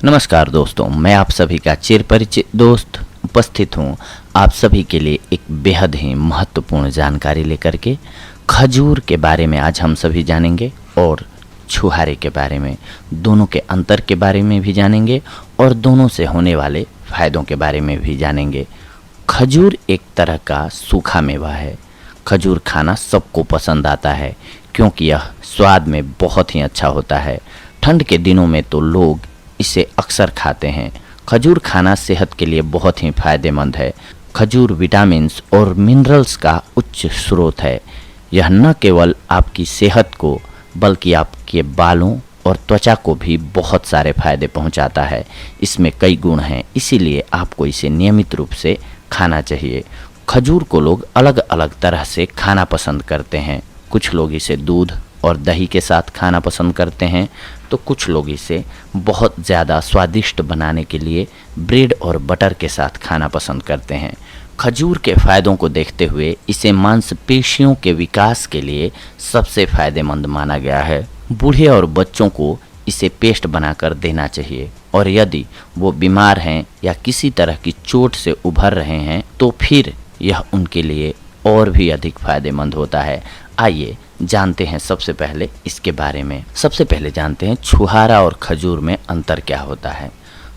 नमस्कार दोस्तों, मैं आप सभी का चिर परिचित दोस्त उपस्थित हूँ आप सभी के लिए एक बेहद ही महत्वपूर्ण जानकारी लेकर के। खजूर के बारे में आज हम सभी जानेंगे और छुहारे के बारे में, दोनों के अंतर के बारे में भी जानेंगे और दोनों से होने वाले फ़ायदों के बारे में भी जानेंगे। खजूर एक तरह का सूखा मेवा है। खजूर खाना सबको पसंद आता है क्योंकि यह स्वाद में बहुत ही अच्छा होता है। ठंड के दिनों में तो लोग इसे अक्सर खाते हैं। खजूर खाना सेहत के लिए बहुत ही फायदेमंद है। खजूर विटामिन्स और मिनरल्स का उच्च स्रोत है। यह न केवल आपकी सेहत को बल्कि आपके बालों और त्वचा को भी बहुत सारे फायदे पहुंचाता है। इसमें कई गुण हैं, इसीलिए आपको इसे नियमित रूप से खाना चाहिए। खजूर को लोग अलग अलग तरह से खाना पसंद करते हैं। कुछ लोग इसे दूध और दही के साथ खाना पसंद करते हैं, तो कुछ लोग इसे बहुत ज़्यादा स्वादिष्ट बनाने के लिए ब्रेड और बटर के साथ खाना पसंद करते हैं। खजूर के फ़ायदों को देखते हुए इसे मांसपेशियों के विकास के लिए सबसे फ़ायदेमंद माना गया है। बूढ़े और बच्चों को इसे पेस्ट बनाकर देना चाहिए और यदि वो बीमार हैं या किसी तरह की चोट से उभर रहे हैं तो फिर यह उनके लिए और भी अधिक फ़ायदेमंद होता है। आइए जानते हैं सबसे पहले इसके बारे में। सबसे पहले जानते हैं छुहारा और खजूर में अंतर क्या होता है।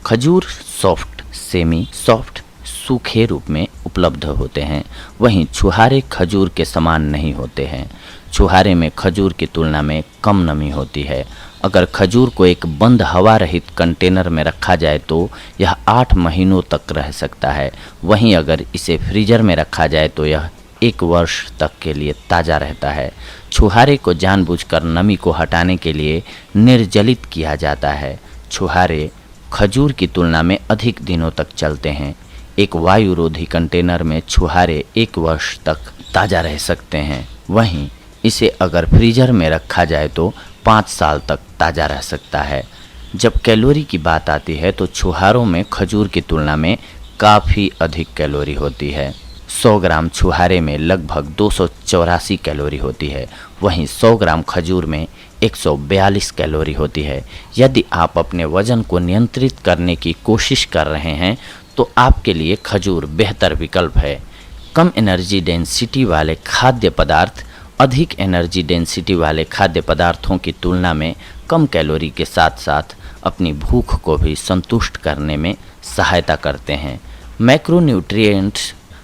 खजूर सॉफ्ट, सेमी सॉफ्ट, सूखे रूप में उपलब्ध होते हैं, वहीं छुहारे खजूर के समान नहीं होते हैं। छुहारे में खजूर की तुलना में कम नमी होती है। अगर खजूर को एक बंद हवा रहित कंटेनर में रखा जाए तो यह 8 महीनों तक रह सकता है। वहीं अगर इसे फ्रीजर में रखा जाए तो यह 1 वर्ष तक के लिए ताज़ा रहता है। छुहारे को जानबूझकर नमी को हटाने के लिए निर्जलित किया जाता है। छुहारे खजूर की तुलना में अधिक दिनों तक चलते हैं। एक वायुरोधी कंटेनर में छुहारे 1 वर्ष तक ताज़ा रह सकते हैं, वहीं इसे अगर फ्रीजर में रखा जाए तो 5 साल तक ताज़ा रह सकता है। जब कैलोरी की बात आती है तो छुहारों में खजूर की तुलना में काफ़ी अधिक कैलोरी होती है। 100 ग्राम छुहारे में लगभग 284 कैलोरी होती है, वहीं 100 ग्राम खजूर में 142 कैलोरी होती है। यदि आप अपने वजन को नियंत्रित करने की कोशिश कर रहे हैं तो आपके लिए खजूर बेहतर विकल्प है। कम एनर्जी डेंसिटी वाले खाद्य पदार्थ अधिक एनर्जी डेंसिटी वाले खाद्य पदार्थों की तुलना में कम कैलोरी के साथ साथ अपनी भूख को भी संतुष्ट करने में सहायता करते हैं।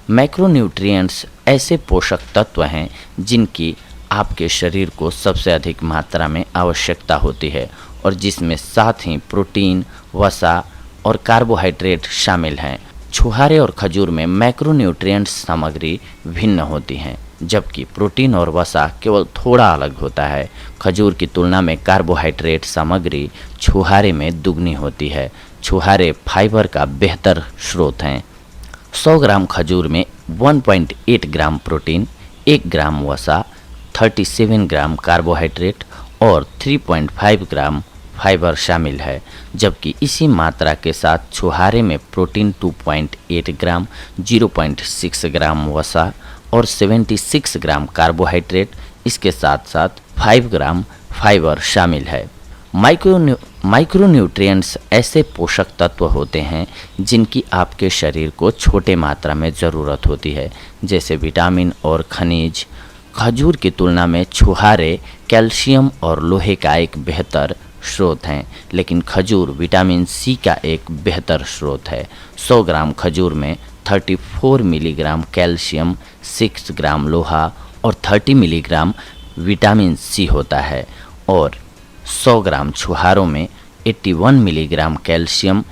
मैक्रोन्यूट्रिएंट्स ऐसे पोषक तत्व हैं जिनकी आपके शरीर को सबसे अधिक मात्रा में आवश्यकता होती है और जिसमें साथ ही प्रोटीन, वसा और कार्बोहाइड्रेट शामिल हैं। छुहारे और खजूर में मैक्रोन्यूट्रिएंट्स सामग्री भिन्न होती हैं, जबकि प्रोटीन और वसा केवल थोड़ा अलग होता है। खजूर की तुलना में कार्बोहाइड्रेट सामग्री छुहारे में दुगनी होती है। छुहारे फाइबर का बेहतर स्रोत हैं। 100 ग्राम खजूर में 1.8 ग्राम प्रोटीन, 1 ग्राम वसा, 37 ग्राम कार्बोहाइड्रेट और 3.5 ग्राम फाइबर शामिल है, जबकि इसी मात्रा के साथ छुहारे में प्रोटीन 2.8 ग्राम, 0.6 ग्राम वसा और 76 ग्राम कार्बोहाइड्रेट, इसके साथ साथ 5 ग्राम फाइबर शामिल है। माइक्रोन्यूट्रिएंट्स ऐसे पोषक तत्व होते हैं जिनकी आपके शरीर को छोटे मात्रा में ज़रूरत होती है, जैसे विटामिन और खनिज। खजूर की तुलना में छुहारे कैल्शियम और लोहे का एक बेहतर स्रोत हैं, लेकिन खजूर विटामिन सी का एक बेहतर स्रोत है। 100 ग्राम खजूर में 34 मिलीग्राम कैल्शियम, 6 ग्राम लोहा और 30 मिलीग्राम विटामिन सी होता है और 100 ग्राम छुहारों में 81 मिलीग्राम कैल्शियम,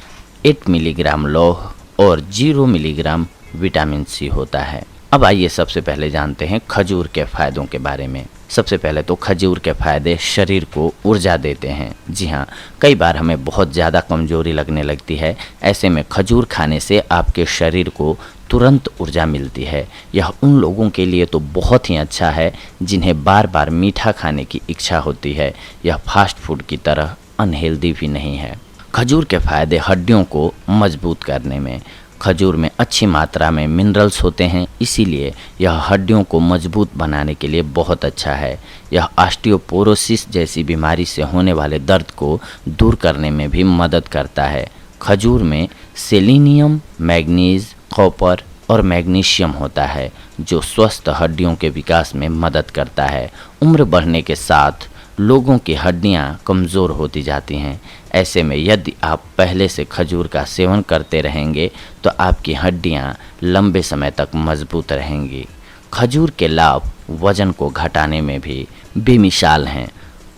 8 मिलीग्राम लौह और 0 मिलीग्राम विटामिन सी होता है। अब आइए सबसे पहले जानते हैं खजूर के फ़ायदों के बारे में। सबसे पहले तो खजूर के फ़ायदे शरीर को ऊर्जा देते हैं। जी हाँ, कई बार हमें बहुत ज़्यादा कमज़ोरी लगने लगती है। ऐसे में खजूर खाने से आपके शरीर को तुरंत ऊर्जा मिलती है। यह उन लोगों के लिए तो बहुत ही अच्छा है जिन्हें बार बार मीठा खाने की इच्छा होती है। यह फास्ट फूड की तरह अनहेल्दी भी नहीं है। खजूर के फ़ायदे हड्डियों को मजबूत करने में। खजूर में अच्छी मात्रा में मिनरल्स होते हैं, इसीलिए यह हड्डियों को मजबूत बनाने के लिए बहुत अच्छा है। यह ऑस्टियोपोरोसिस जैसी बीमारी से होने वाले दर्द को दूर करने में भी मदद करता है। खजूर में सेलेनियम, मैग्नीज, कॉपर और मैग्नीशियम होता है जो स्वस्थ हड्डियों के विकास में मदद करता है। उम्र बढ़ने के साथ लोगों की हड्डियां कमज़ोर होती जाती हैं। ऐसे में यदि आप पहले से खजूर का सेवन करते रहेंगे तो आपकी हड्डियां लंबे समय तक मजबूत रहेंगी। खजूर के लाभ वज़न को घटाने में भी बेमिसाल हैं।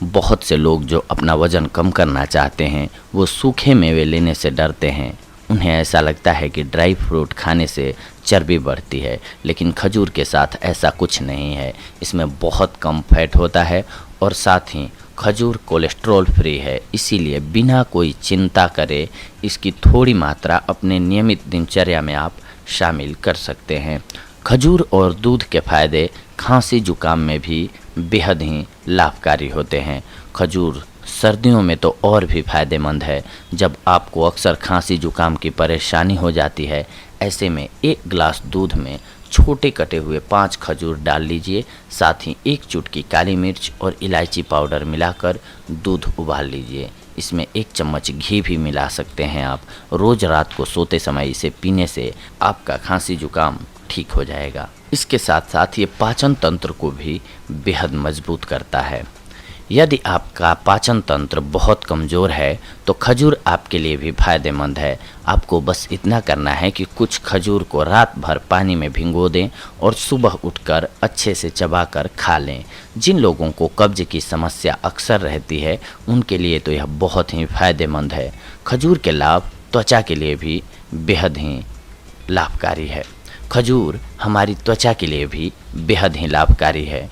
बहुत से लोग जो अपना वज़न कम करना चाहते हैं वो सूखे मेवे लेने से डरते हैं। उन्हें ऐसा लगता है कि ड्राई फ्रूट खाने से चर्बी बढ़ती है, लेकिन खजूर के साथ ऐसा कुछ नहीं है। इसमें बहुत कम फैट होता है और साथ ही खजूर कोलेस्ट्रॉल फ्री है, इसीलिए बिना कोई चिंता करे इसकी थोड़ी मात्रा अपने नियमित दिनचर्या में आप शामिल कर सकते हैं। खजूर और दूध के फायदे खांसी जुकाम में भी बेहद ही लाभकारी होते हैं। खजूर सर्दियों में तो और भी फायदेमंद है, जब आपको अक्सर खांसी जुकाम की परेशानी हो जाती है। ऐसे में 1 गिलास दूध में छोटे कटे हुए 5 खजूर डाल लीजिए, साथ ही 1 चुटकी काली मिर्च और इलायची पाउडर मिलाकर दूध उबाल लीजिए। इसमें 1 चम्मच घी भी मिला सकते हैं आप। रोज़ रात को सोते समय इसे पीने से आपका खांसी जुकाम ठीक हो जाएगा। इसके साथ साथ ये पाचन तंत्र को भी बेहद मजबूत करता है। यदि आपका पाचन तंत्र बहुत कमज़ोर है तो खजूर आपके लिए भी फायदेमंद है। आपको बस इतना करना है कि कुछ खजूर को रात भर पानी में भिगो दें और सुबह उठकर अच्छे से चबाकर खा लें। जिन लोगों को कब्ज की समस्या अक्सर रहती है उनके लिए तो यह बहुत ही फायदेमंद है। खजूर के लाभ त्वचा के लिए भी बेहद ही लाभकारी है। खजूर हमारी त्वचा के लिए भी बेहद ही लाभकारी है,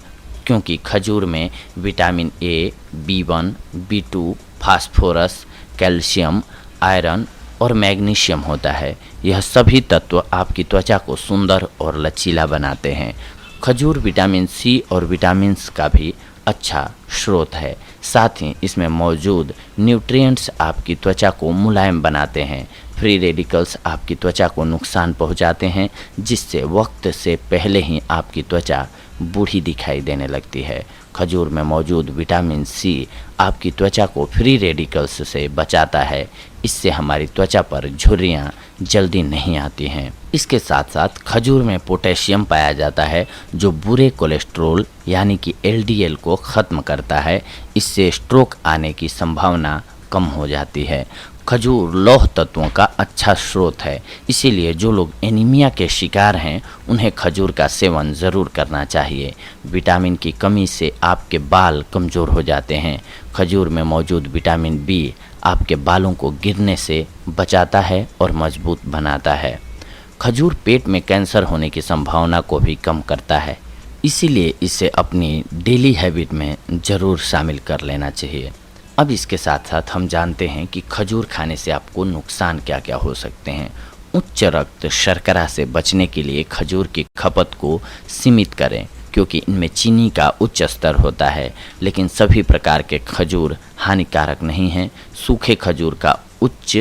क्योंकि खजूर में vitamin A, B1, B2, phosphorus, calcium, iron और मैग्नीशियम होता है। यह सभी तत्व आपकी त्वचा को सुंदर और लचीला बनाते हैं। खजूर विटामिन सी और विटामिन्स का भी अच्छा स्रोत है। साथ ही इसमें मौजूद न्यूट्रिएंट्स आपकी त्वचा को मुलायम बनाते हैं। फ्री रेडिकल्स आपकी त्वचा को नुकसान पहुंचाते हैं, जिससे वक्त से पहले ही आपकी त्वचा बूढ़ी दिखाई देने लगती है। खजूर में मौजूद विटामिन सी आपकी त्वचा को फ्री रेडिकल्स से बचाता है। इससे हमारी त्वचा पर झुर्रियाँ जल्दी नहीं आती हैं। इसके साथ साथ खजूर में पोटेशियम पाया जाता है जो बुरे कोलेस्ट्रॉल यानी कि LDL को ख़त्म करता है। इससे स्ट्रोक आने की संभावना कम हो जाती है। खजूर लौह तत्वों का अच्छा स्रोत है, इसीलिए जो लोग एनीमिया के शिकार हैं उन्हें खजूर का सेवन ज़रूर करना चाहिए। विटामिन की कमी से आपके बाल कमज़ोर हो जाते हैं। खजूर में मौजूद विटामिन B आपके बालों को गिरने से बचाता है और मजबूत बनाता है। खजूर पेट में कैंसर होने की संभावना को भी कम करता है, इसीलिए इसे अपनी डेली हैबिट में ज़रूर शामिल कर लेना चाहिए। अब इसके साथ साथ हम जानते हैं कि खजूर खाने से आपको नुकसान क्या क्या हो सकते हैं। उच्च रक्त शर्करा से बचने के लिए खजूर की खपत को सीमित करें, क्योंकि इनमें चीनी का उच्च स्तर होता है। लेकिन सभी प्रकार के खजूर हानिकारक नहीं हैं। सूखे खजूर का उच्च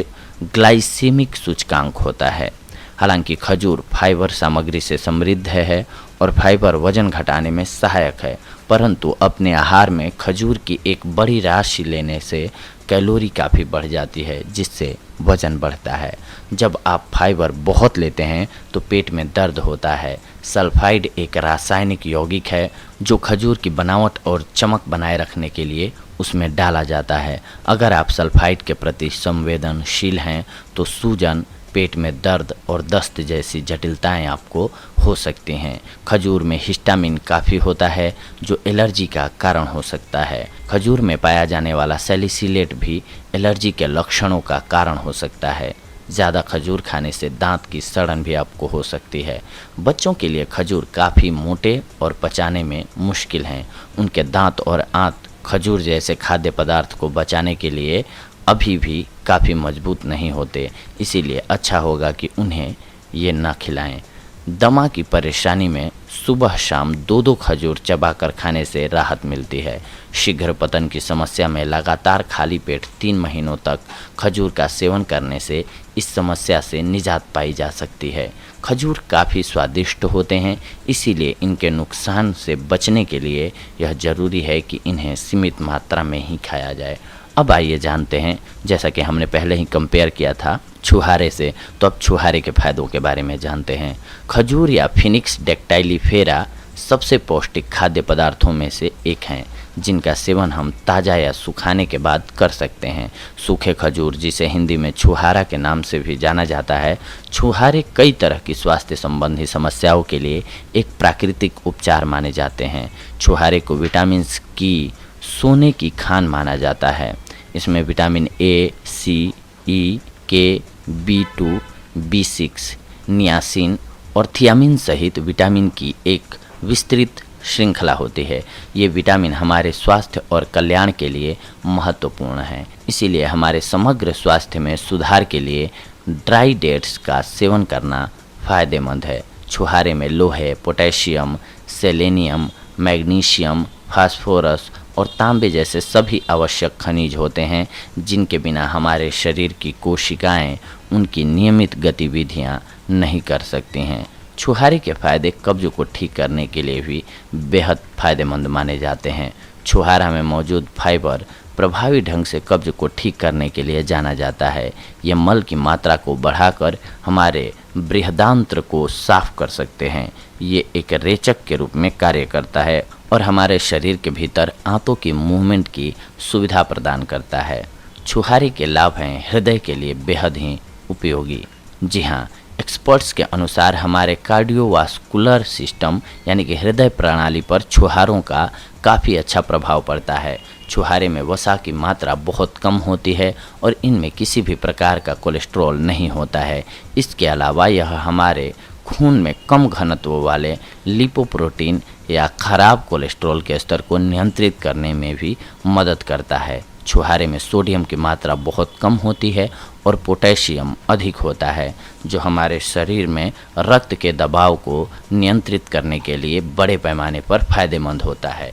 ग्लाइसेमिक सूचकांक होता है। हालांकि खजूर फाइबर सामग्री से समृद्ध है और फाइबर वजन घटाने में सहायक है, परंतु अपने आहार में खजूर की एक बड़ी राशि लेने से कैलोरी काफ़ी बढ़ जाती है, जिससे वजन बढ़ता है। जब आप फाइबर बहुत लेते हैं तो पेट में दर्द होता है। सल्फाइड एक रासायनिक यौगिक है जो खजूर की बनावट और चमक बनाए रखने के लिए उसमें डाला जाता है। अगर आप सल्फाइड के प्रति संवेदनशील हैं तो सूजन, पेट में दर्द और दस्त जैसी जटिलताएं आपको हो सकती हैं। खजूर में हिस्टामिन काफ़ी होता है जो एलर्जी का कारण हो सकता है। खजूर में पाया जाने वाला सैलिसिलेट भी एलर्जी के लक्षणों का कारण हो सकता है। ज़्यादा खजूर खाने से दांत की सड़न भी आपको हो सकती है। बच्चों के लिए खजूर काफ़ी मोटे और पचाने में मुश्किल हैं। उनके दांत और आंत खजूर जैसे खाद्य पदार्थ को बचाने के लिए अभी भी काफ़ी मजबूत नहीं होते, इसीलिए अच्छा होगा कि उन्हें ये ना खिलाएं। दमा की परेशानी में सुबह शाम 2-2 खजूर चबाकर खाने से राहत मिलती है। शीघ्र पतन की समस्या में लगातार खाली पेट 3 महीनों तक खजूर का सेवन करने से इस समस्या से निजात पाई जा सकती है। खजूर काफ़ी स्वादिष्ट होते हैं, इसीलिए इनके नुकसान से बचने के लिए यह ज़रूरी है कि इन्हें सीमित मात्रा में ही खाया जाए। अब आइए जानते हैं, जैसा कि हमने पहले ही कंपेयर किया था छुहारे से, तो अब छुहारे के फायदों के बारे में जानते हैं। खजूर या फिनिक्स डेक्टाइलिफेरा सबसे पौष्टिक खाद्य पदार्थों में से एक हैं, जिनका सेवन हम ताज़ा या सुखाने के बाद कर सकते हैं। सूखे खजूर, जिसे हिंदी में छुहारा के नाम से भी जाना जाता है, छुहारे कई तरह की स्वास्थ्य संबंधी समस्याओं के लिए एक प्राकृतिक उपचार माने जाते हैं। छुहारे को विटामिन की सोने की खान माना जाता है। इसमें विटामिन ए, सी, ई, के, B2, B6, नियासिन और थियामिन सहित विटामिन की एक विस्तृत श्रृंखला होती है। ये विटामिन हमारे स्वास्थ्य और कल्याण के लिए महत्वपूर्ण हैं। इसीलिए हमारे समग्र स्वास्थ्य में सुधार के लिए ड्राई डेट्स का सेवन करना फ़ायदेमंद है। छुहारे में लोहे, पोटेशियम, सेलेनियम, मैग्नीशियम, फास्फोरस और तांबे जैसे सभी आवश्यक खनिज होते हैं, जिनके बिना हमारे शरीर की कोशिकाएं उनकी नियमित गतिविधियां नहीं कर सकती हैं। छुहारे के फायदे कब्ज को ठीक करने के लिए भी बेहद फायदेमंद माने जाते हैं। छुहारा में मौजूद फाइबर प्रभावी ढंग से कब्ज को ठीक करने के लिए जाना जाता है। यह मल की मात्रा को बढ़ाकर हमारे बृहदांत्र को साफ कर सकते हैं। ये एक रेचक के रूप में कार्य करता है और हमारे शरीर के भीतर आंतों की मूवमेंट की सुविधा प्रदान करता है। छुहारे के लाभ हैं हृदय के लिए बेहद ही उपयोगी। जी हाँ, एक्सपर्ट्स के अनुसार हमारे कार्डियोवास्कुलर सिस्टम यानी कि हृदय प्रणाली पर छुहारों का काफ़ी अच्छा प्रभाव पड़ता है। छुहारे में वसा की मात्रा बहुत कम होती है और इनमें किसी भी प्रकार का कोलेस्ट्रॉल नहीं होता है। इसके अलावा यह हमारे खून में कम घनत्व वाले लिपोप्रोटीन या खराब कोलेस्ट्रॉल के स्तर को नियंत्रित करने में भी मदद करता है। छुहारे में सोडियम की मात्रा बहुत कम होती है और पोटेशियम अधिक होता है, जो हमारे शरीर में रक्त के दबाव को नियंत्रित करने के लिए बड़े पैमाने पर फायदेमंद होता है।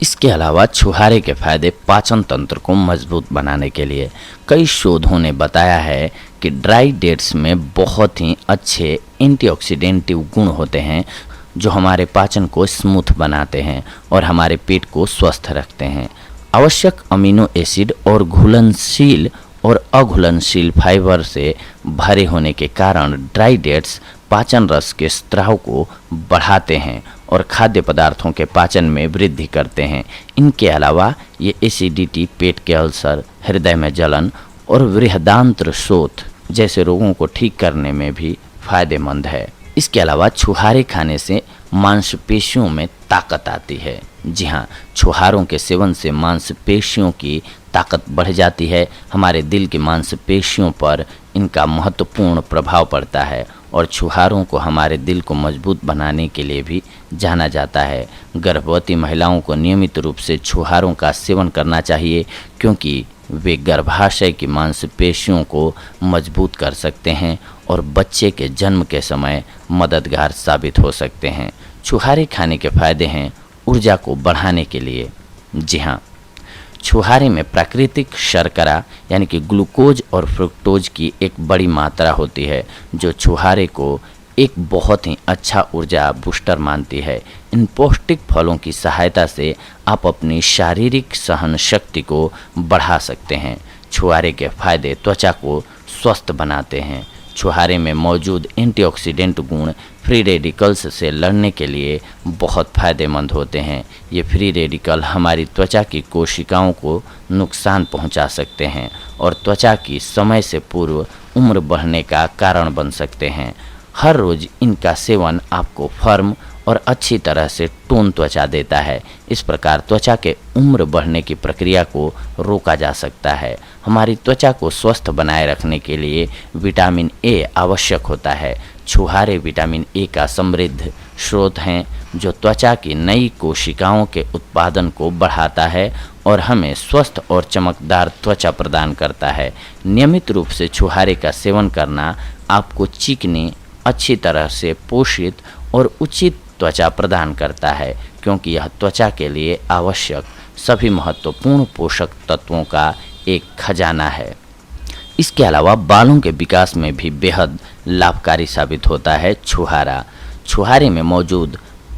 इसके अलावा छुहारे के फायदे पाचन तंत्र को मजबूत बनाने के लिए कई शोधों ने बताया है कि ड्राई डेट्स में बहुत ही अच्छे एंटीऑक्सीडेंटिव गुण होते हैं, जो हमारे पाचन को स्मूथ बनाते हैं और हमारे पेट को स्वस्थ रखते हैं। आवश्यक अमीनो एसिड और घुलनशील और अघुलनशील फाइबर से भरे होने के कारण ड्राई डेट्स पाचन रस के स्राव को बढ़ाते हैं और खाद्य पदार्थों के पाचन में वृद्धि करते हैं। इनके अलावा ये एसिडिटी, पेट के अल्सर, हृदय में जलन और बृहदांत्र शोथ जैसे रोगों को ठीक करने में भी फायदेमंद है। इसके अलावा छुहारे खाने से मांसपेशियों में ताकत आती है। जी हाँ, छुहारों के सेवन से मांसपेशियों की ताकत बढ़ जाती है। हमारे दिल की मांसपेशियों पर इनका महत्वपूर्ण प्रभाव पड़ता है और छुहारों को हमारे दिल को मजबूत बनाने के लिए भी जाना जाता है। गर्भवती महिलाओं को नियमित रूप से छुहारों का सेवन करना चाहिए, क्योंकि वे गर्भाशय की मांसपेशियों को मजबूत कर सकते हैं और बच्चे के जन्म के समय मददगार साबित हो सकते हैं। छुहारे खाने के फायदे हैं ऊर्जा को बढ़ाने के लिए। जी हाँ, छुहारे में प्राकृतिक शर्करा यानी कि ग्लूकोज और फ्रुक्टोज की एक बड़ी मात्रा होती है, जो छुहारे को एक बहुत ही अच्छा ऊर्जा बूस्टर मानती है। इन पौष्टिक फलों की सहायता से आप अपनी शारीरिक सहन शक्ति को बढ़ा सकते हैं। छुहारे के फायदे त्वचा को स्वस्थ बनाते हैं। छुहारे में मौजूद एंटीऑक्सीडेंट गुण फ्री रेडिकल्स से लड़ने के लिए बहुत फायदेमंद होते हैं। ये फ्री रेडिकल हमारी त्वचा की कोशिकाओं को नुकसान पहुंचा सकते हैं और त्वचा की समय से पूर्व उम्र बढ़ने का कारण बन सकते हैं। हर रोज़ इनका सेवन आपको फर्म और अच्छी तरह से टोन त्वचा देता है। इस प्रकार त्वचा के उम्र बढ़ने की प्रक्रिया को रोका जा सकता है। हमारी त्वचा को स्वस्थ बनाए रखने के लिए विटामिन ए आवश्यक होता है। छुहारे विटामिन ए का समृद्ध स्रोत हैं, जो त्वचा की नई कोशिकाओं के उत्पादन को बढ़ाता है और हमें स्वस्थ और चमकदार त्वचा प्रदान करता है। नियमित रूप से छुहारे का सेवन करना आपको चिकनी अच्छी तरह से पोषित और उचित त्वचा प्रदान करता है, क्योंकि यह त्वचा के लिए आवश्यक सभी महत्वपूर्ण पोषक तत्वों का एक खजाना है। इसके अलावा बालों के विकास में भी बेहद लाभकारी साबित होता है छुहारा। छुहारे में मौजूद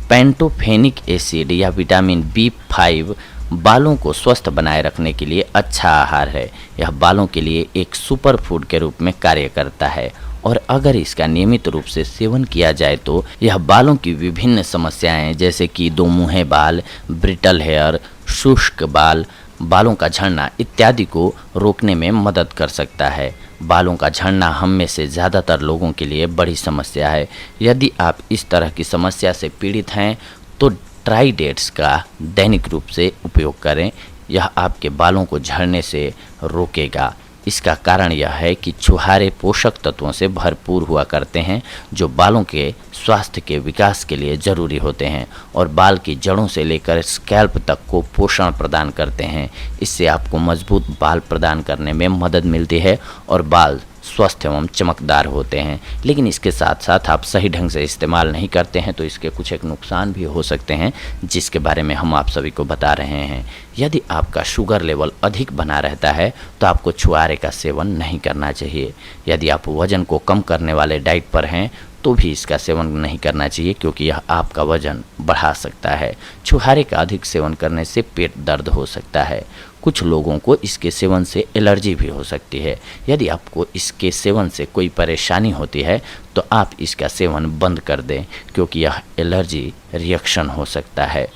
पेंटोफेनिक एसिड या विटामिन B5 बालों को स्वस्थ बनाए रखने के लिए अच्छा आहार है। यह बालों के लिए एक सुपर फूड के रूप में कार्य करता है और अगर इसका नियमित रूप से सेवन किया जाए तो यह बालों की विभिन्न समस्याएं जैसे कि दोमुहे बाल, ब्रिटल हेयर, शुष्क बाल, बालों का झड़ना इत्यादि को रोकने में मदद कर सकता है। बालों का झड़ना हम में से ज़्यादातर लोगों के लिए बड़ी समस्या है। यदि आप इस तरह की समस्या से पीड़ित हैं तो ट्राई डेट्स का दैनिक रूप से उपयोग करें। यह आपके बालों को झड़ने से रोकेगा। इसका कारण यह है कि छुहारे पोषक तत्वों से भरपूर हुआ करते हैं जो बालों के स्वास्थ्य के विकास के लिए ज़रूरी होते हैं और बाल की जड़ों से लेकर स्कैल्प तक को पोषण प्रदान करते हैं। इससे आपको मजबूत बाल प्रदान करने में मदद मिलती है और बाल स्वस्थ एवं चमकदार होते हैं। लेकिन इसके साथ साथ आप सही ढंग से इस्तेमाल नहीं करते हैं तो इसके कुछ एक नुकसान भी हो सकते हैं, जिसके बारे में हम आप सभी को बता रहे हैं। यदि आपका शुगर लेवल अधिक बना रहता है तो आपको छुहारे का सेवन नहीं करना चाहिए। यदि आप वज़न को कम करने वाले डाइट पर हैं तो भी इसका सेवन नहीं करना चाहिए, क्योंकि यह आपका वजन बढ़ा सकता है। छुहारे का अधिक सेवन करने से पेट दर्द हो सकता है। कुछ लोगों को इसके सेवन से एलर्जी भी हो सकती है। यदि आपको इसके सेवन से कोई परेशानी होती है तो आप इसका सेवन बंद कर दें, क्योंकि यह एलर्जी रिएक्शन हो सकता है।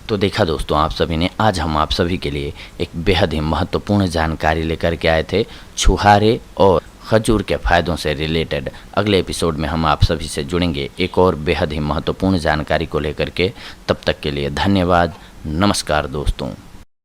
तो देखा दोस्तों, आप सभी ने आज हम आप सभी के लिए एक बेहद ही महत्वपूर्ण जानकारी लेकर के आए थे छुहारे और खजूर के फ़ायदों से रिलेटेड। अगले एपिसोड में हम आप सभी से जुड़ेंगे एक और बेहद ही महत्वपूर्ण जानकारी को लेकर के। तब तक के लिए धन्यवाद। नमस्कार दोस्तों।